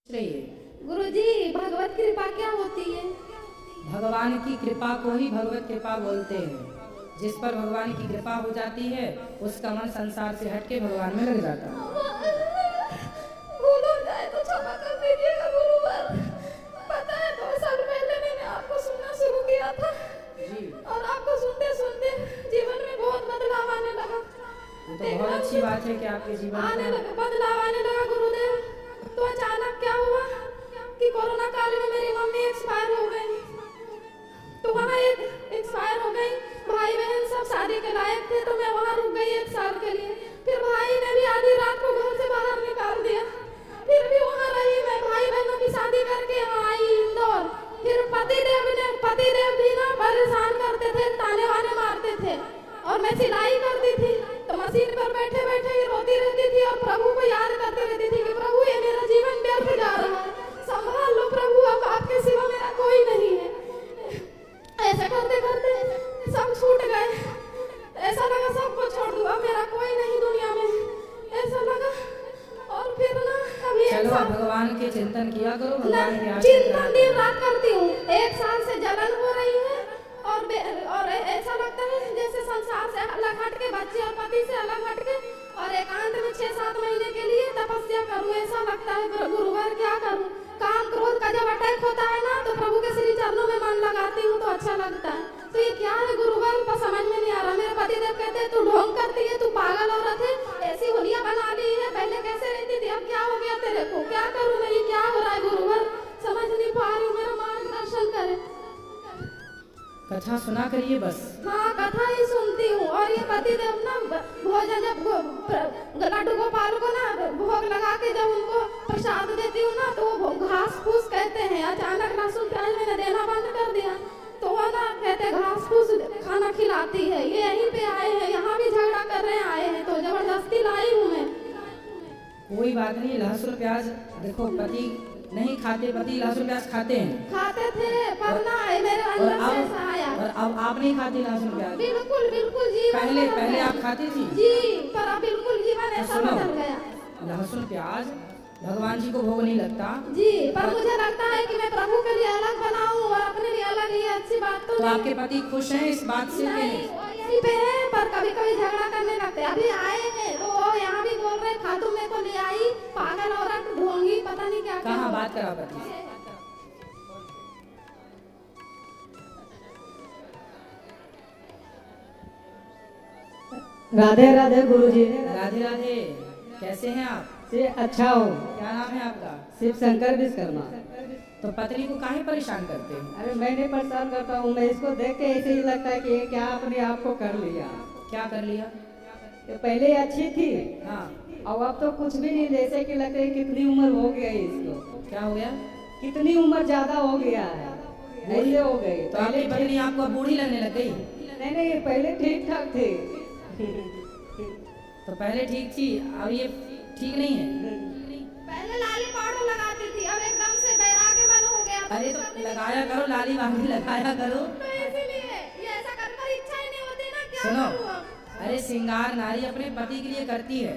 रहिए। गुरुजी, भगवत कृपा क्या होती है? भगवान की कृपा को ही भगवत कृपा बोलते हैं। जिस पर भगवान की कृपा हो जाती है उसका मन संसार से हटके भगवान में लग जाता है। भूल हो जाए तो क्षमा कर दीजिएगा गुरुवर। पता है 2 साल पहले मैंने आपको सुनना शुरू किया था जी। और आपको सुनते सुनते जीवन में बहुत बदलाव आने लगा। ये तो बहुत अच्छी बात है कि आपके जीवन आने में लगा बदलाव आने लगा गुरुदेव। तो अचानक क्या हुआ कि कोरोना काल में मेरी मम्मी एक्सपायर हो गई। तो वहाँ एक एक्सपायर हो गई। भाई बहन सब शादी के लायक थे तो मैं वहाँ रुक गई 1 साल के लिए। फिर भाई ने भी आधी रात को घर से बाहर निकाल दिया। फिर भी वहाँ रही मैं, भाई बहनों की शादी करके यहाँ आई इंदौर। फिर पतिदेव भी ना परेशान करते थे, ताने वाने मारते थे और मैं सिलाई करती थी तो मशीन पर बैठे बैठे ही रोती रहती थी और प्रभु को याद करती रहती थी कि प्रभु ये मेरा जीवन व्यर्थ जा रहा है, संभाल लो प्रभु, अब आपके सिवा मेरा कोई नहीं है। ऐसा करते करते सब छूट गए। ऐसा लगा सबको छोड़ दूं, अब मेरा कोई नहीं दुनिया में, ऐसा लगा। और फिर ना अभी चलो आप भगवान के चिंतन किया करो, भगवान के आशीर्वाद चिंतन दिन रात करती हूँ। 1 साल से जलन हो रही है और ऐसा लगता है जैसे संसार से अलग हट के, बच्चे और पति से अलग हट के और एकांत में 6-7 महीने के लिए तपस्या करूँ, ऐसा लगता है। गुरुवार क्या करूँ? काम क्रोध का जब अटैक होता है ना तो प्रभु के श्री चरणों में मन लगाती हूँ तो अच्छा लगता है। तो ये क्या है गुरुवार, पर समझ में नहीं आ रहा। मेरे पतिदेव कहते हैं तू ढोंग करती है, तू पागल औरत है, ऐसी होलिया बना ली है, पहले कैसे रहती थी, अब क्या हो गया तेरे को? क्या करूँ मैं, ये क्या हो रहा है गुरुवार, समझ नहीं पा रही हूँ। मेरा मार्गदर्शन करे। कथा सुना करिए बस। हाँ, कथा ही सुनती हूँ। और ये पतिदेव ना भोजन जब लड्डू गोपाल को ना भोग लगा के जब उनको प्रसाद देती हूँ ना तो वो घास फूस कहते हैं। अचानक लहसुन प्याज मैंने देना बंद कर दिया तो वो ना कहते घास फूस खाना खिलाती है। ये यहीं पे आए हैं, यहाँ भी झगड़ा कर रहे हैं, आए हैं तो जबरदस्ती लाई हूँ मैं। कोई बात नहीं, लहसुन प्याज देखो पति नहीं खाते, पति लहसुन प्याज खाते हैं। खाते थे पर ना मेरे अंदर से ऐसा आया। और अब आप नहीं खाती लहसुन प्याज? बिल्कुल बिल्कुल जीवन पहले आप खाती थी जी, पर अब बिल्कुल जीवन ऐसा बदल गया। लहसुन प्याज भगवान जी को भोग नहीं लगता जी, पर मुझे लगता है कि मैं प्रभु के लिए अलग बनाऊं और अपने लिए अलग, ये अच्छी बात तो नहीं। आपके पति खुश हैं इस बात से? नहीं, यहीं पे है पर कभी कभी झगड़ा करने लगते हैं। अभी आए हैं तो वो यहाँ भी बोल रहे खातू मेरे को ले आई, पागल औरत, ढोंगी, पता नहीं क्या। कहाँ बात करा पति? राधे राधे गुरुजी। राधे राधे, कैसे हैं आप? से अच्छा हो। क्या नाम है आपका? शिव शंकर विश्वकर्मा। तो पत्नी को काहे परेशान करते हैं? अरे मैं नहीं परेशान करता हूँ, मैं इसको देख के ऐसे ही लगता है कि ये क्या अपने आप को कर लिया। क्या कर लिया? तो पहले अच्छी थी हाँ, और अब तो कुछ भी नहीं, जैसे कि लगता है कितनी उम्र हो गई इसको, क्या हो गया? कितनी उम्र ज्यादा हो गया है, ऐसे हो गई। तो आपकी पत्नी आपको बूढ़ी लगने लग गई? नहीं, पहले ठीक ठाक थे। तो पहले ठीक थी, अब ये ठीक नहीं है? पहले लाली पाउडर लगाती थी, अब एकदम से बैरागी मन हो गया। अरे तो लगाया करो, लाली वाली लगाया करो। तो इसीलिए ये ऐसा कर इच्छा ही नहीं होती ना, क्या सुनो, करूं अब? अरे श्रृंगार नारी अपने पति के लिए करती है।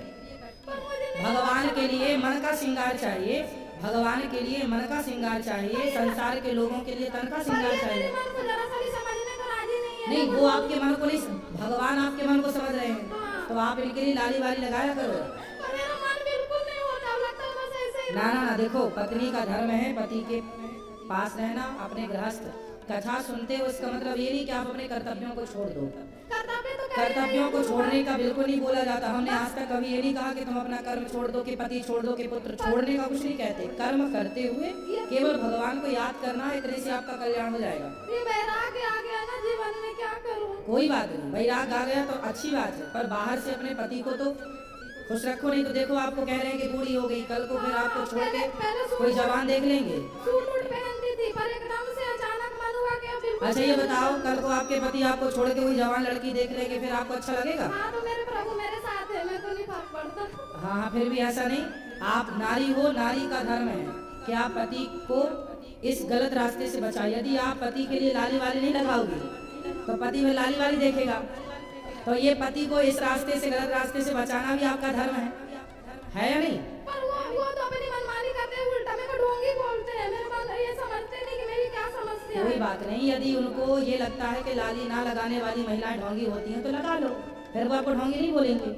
पर मुझे नहीं भगवान के लिए मन का श्रृंगार चाहिए, भगवान के लिए मन का श्रृंगार चाहिए, संसार के लोगों के लिए तन का श्रृंगार मेरे चाहिए। मन को जरा सा भी समझने को राजी नहीं है। नहीं, वो आपके मन को नहीं, भगवान आपके मन को समझ रहे हैं। तो आप इनके लिए लाली वाली लगाया करो। पर मेरा मन बिल्कुल नहीं होता, लगता है बस ऐसे ही। ना, देखो पत्नी का धर्म है पति के पास रहना, अपने गृहस्थ। कथा सुनते हो इसका मतलब ये नहीं कि आप अपने कर्तव्यों को छोड़ दो। कर्तव्यों को छोड़ने का बिल्कुल नहीं बोला जाता। हमने आज तक कभी ये नहीं कहा कि तुम अपना कर्म छोड़ दो, कि पति छोड़ दो, कि पुत्र छोड़ने का कुछ नहीं कहते। कर्म करते हुए केवल भगवान को याद करना है, इतने से आपका कल्याण हो जाएगा। ये वैराग्य आ गया ना जीवन में, क्या करूं? कोई बात नहीं, वैराग आ गया तो अच्छी बात है, पर बाहर से अपने पति को तो खुश रखो। नहीं तो देखो आपको कह रहे हैं कि बूढ़ी हो गई, कल को फिर आपको छोड़ के कोई जवान देख लेंगे। सूट पहनती थी पर एकदम से अचानक मन हुआ कि अब बिल्कुल। अच्छा ये बताओ, कल को आपके पति आपको छोड़ के कोई जवान लड़की देख लेंगे, फिर आपको अच्छा लगेगा? हाँ, तो मेरे प्रभु मेरे साथ है, मेरे को नहीं फर्क पड़ता। हाँ, फिर भी ऐसा नहीं। आप नारी हो, नारी का धर्म है कि आप पति को इस गलत रास्ते से बचाए। यदि आप पति के लिए लाली वाली नहीं लगाओगी तो पति में लाली वाली देखेगा। तो ये पति को इस रास्ते से, गलत रास्ते से बचाना भी आपका धर्म है या नहीं? पर वो तो अपनी मनमानी करते हैं, उल्टा मेरे को नहीं कोई आए। बात नहीं, यदि उनको ये लगता है कि लाली ना लगाने वाली महिलाएं ढोंगी होती हैं तो लगा लो, फिर वो आपको ढोंगी नहीं बोलेंगे।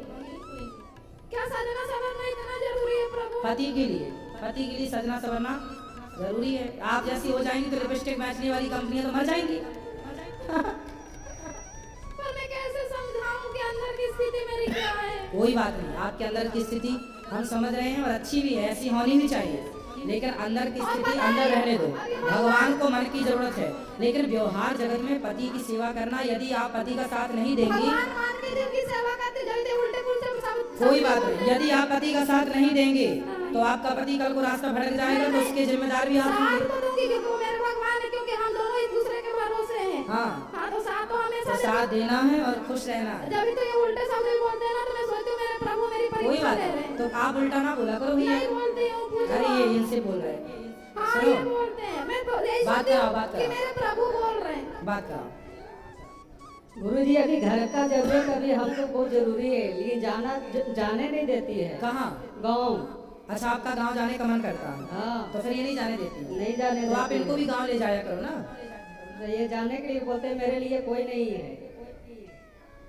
क्या सजना सवरना इतना जरूरी है प्रभु? पति के लिए सजना सवरना जरूरी है। आप जैसी हो जाएंगी तो लिपस्टिक बेचने वाली कंपनियां तो मर जाएंगी। पर मैं कैसे समझाऊं कि अंदर की स्थिति मेरी क्या है? कोई बात नहीं, आपके अंदर की स्थिति हम समझ रहे हैं और अच्छी भी है, ऐसी होनी भी चाहिए, लेकिन अंदर की स्थिति अंदर रहने दो। भगवान को मन की जरूरत है, लेकिन व्यवहार जगत में पति की सेवा करना, यदि आप पति का साथ नहीं देंगी, भगवान मान के दिल की सेवा करते जल्दी उल्टे पुल्टे सब कोई बात नहीं, यदि आप पति का साथ नहीं देंगे तो आपका पति कल को रास्ता भटक जाएगा तो उसके जिम्मेदार भी आप साथ होंगे। तो दूंगी क्योंकि वो मेरे भगवान है, क्योंकि हम दोनों एक दूसरे के भरोसे हैं। हाँ, तो साथ तो हमेशा तो साथ देना है और खुश रहना है। जब भी तो ये उल्टे शब्द भी बोलते हैं ना, तो मैं सोचती हूँ मेरे प्रभु मेरी कोई परीक्षा बात ले रहे नहीं, हैं। तो आप उल्टा ना बोला करो भैया। नहीं बोलती हूँ, पूछो। अरे ये इनसे बोल रहे हैं, हाँ सुनो। ये बोलते हैं, मैं यही बात सोचती कराओ, हूँ बात कि कराओ। मेरे प्रभु बोल रहे हैं। बात कराओ। गुरुजी अभी घर का जरूरत अभी हमको बहुत जरूरी है, लेकिन जाने नहीं देती है। कहाँ? गाँव। अच्छा, आपका गांव जाने का मन करता है, हाँ। तो फिर ये नहीं जाने देती। नहीं जाने तो आप देती इनको है। भी गांव ले जाया करो ना। तो ये जाने के लिए बोलते हैं, मेरे लिए कोई नहीं है।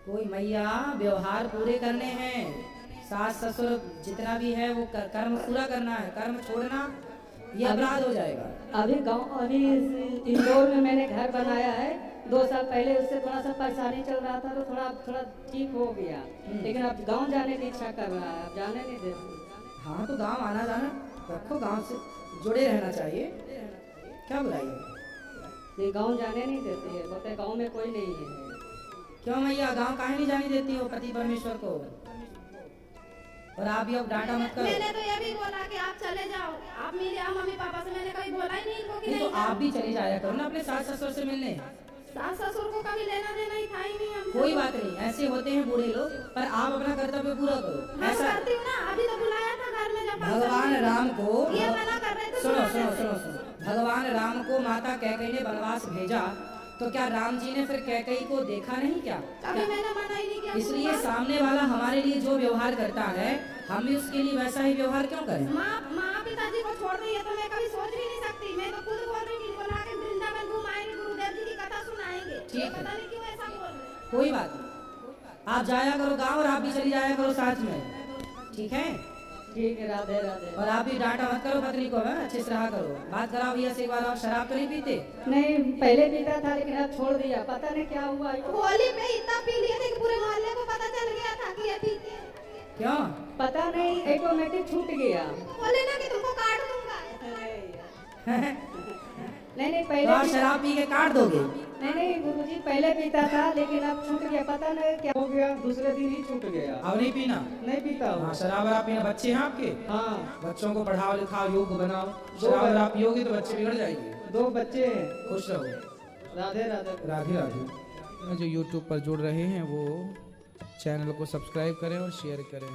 कोई मैया व्यवहार पूरे करने हैं, सास ससुर जितना भी है वो कर्म पूरा करना है, कर्म छोड़ना ये अपराध हो जाएगा। अभी इंदौर में मैंने घर बनाया है 2 साल पहले, उससे थोड़ा सा परेशानी चल रहा था तो थोड़ा ठीक हो गया, लेकिन अब गांव जाने की इच्छा कर रहा है, अब जाने नहीं देते। हाँ, तो गांव आना जाना रखो, गांव से जुड़े रहना चाहिए, क्या बुराई है। ये गांव जाने नहीं देती है, बोलते गांव में कोई नहीं है। क्यों मैया गांव काहे नहीं जाने देती हो पति परमेश्वर को? और आप भी अब डांटा मत करो। मैंने तो ये भी बोला कि आप चले जाओ, आप मिले आओ मम्मी पापा से, मैंने कभी बोला ही नहीं इनको कि नहीं, तो नहीं आप भी चले जाया करो ना अपने सास ससुर से मिलने। सास ससुर को कभी लेना देना ही था ही नहीं हमसे। कोई बात नहीं, ऐसे होते हैं बूढ़े लोग, पर आप अपना कर्तव्य पूरा करो। मैं ऐसा करती हूँ ना, अभी तो बुलाया था घर में जब भगवान राम को, ये मना कर रहे थे सुनो बुलाने सुनो से। सुनो सुनो, भगवान राम को माता कैकेयी ने वनवास भेजा, तो क्या राम जी ने फिर कैकेयी को देखा नहीं क्या? कभी मैंने मना ही नहीं किया। इसलिए सामने वाला हमारे लिए जो व्यवहार करता है, हम भी उसके लिए वैसा ही व्यवहार क्यों करें? माँ पिताजी को छोड़ रही है तो मैं कभी सोच भी नहीं सकती। मैं तो खुद बोल रही हूँ कि बुला के वृंदावन घुमाएंगे, गुरुदेव जी की कथा सुनाएंगे। ठीक है। पता नहीं क्यों ऐसा बोल रहे हैं। कोई बात नहीं, आप जाया करो गाँव और आप भी चली जाया करो साथ में, ठीक है? ठीक है, राधे राधे। और आप भी डांटा मत करो पत्नी को, है अच्छे से रहा करो। बात कराओ भैया से एक बार, आप शराब तो नहीं पीते? नहीं, पहले पीता था लेकिन अब छोड़ दिया, पता नहीं क्या हुआ। होली पे इतना पी लिए थे कि पूरे मोहल्ले को पता चल गया था कि ये पीते हैं। क्यों? पता नहीं, ऑटोमेटिक छूट गया। बोले ना कि तुमको काट दूंगा। नहीं तो पहले आप शराब पी के काट दोगे? नहीं गुरुजी, पहले पीता था लेकिन अब छूट गया, पता नहीं क्या हो गया, दूसरे दिन ही छूट गया। अब नहीं पीना? नहीं पीता हूँ। हाँ, शराब आप पीना। बच्चे हैं आपके? हाँ, बच्चों को पढ़ाओ लिखाओ, योग्य बनाओ। शराब आप पियोगे तो बच्चे बिगड़ जाएंगे। 2 बच्चे हैं। खुश रहो। राधे राधे। राधे राधे। जो YouTube पर जुड़ रहे हैं वो चैनल को सब्सक्राइब करें और शेयर करें।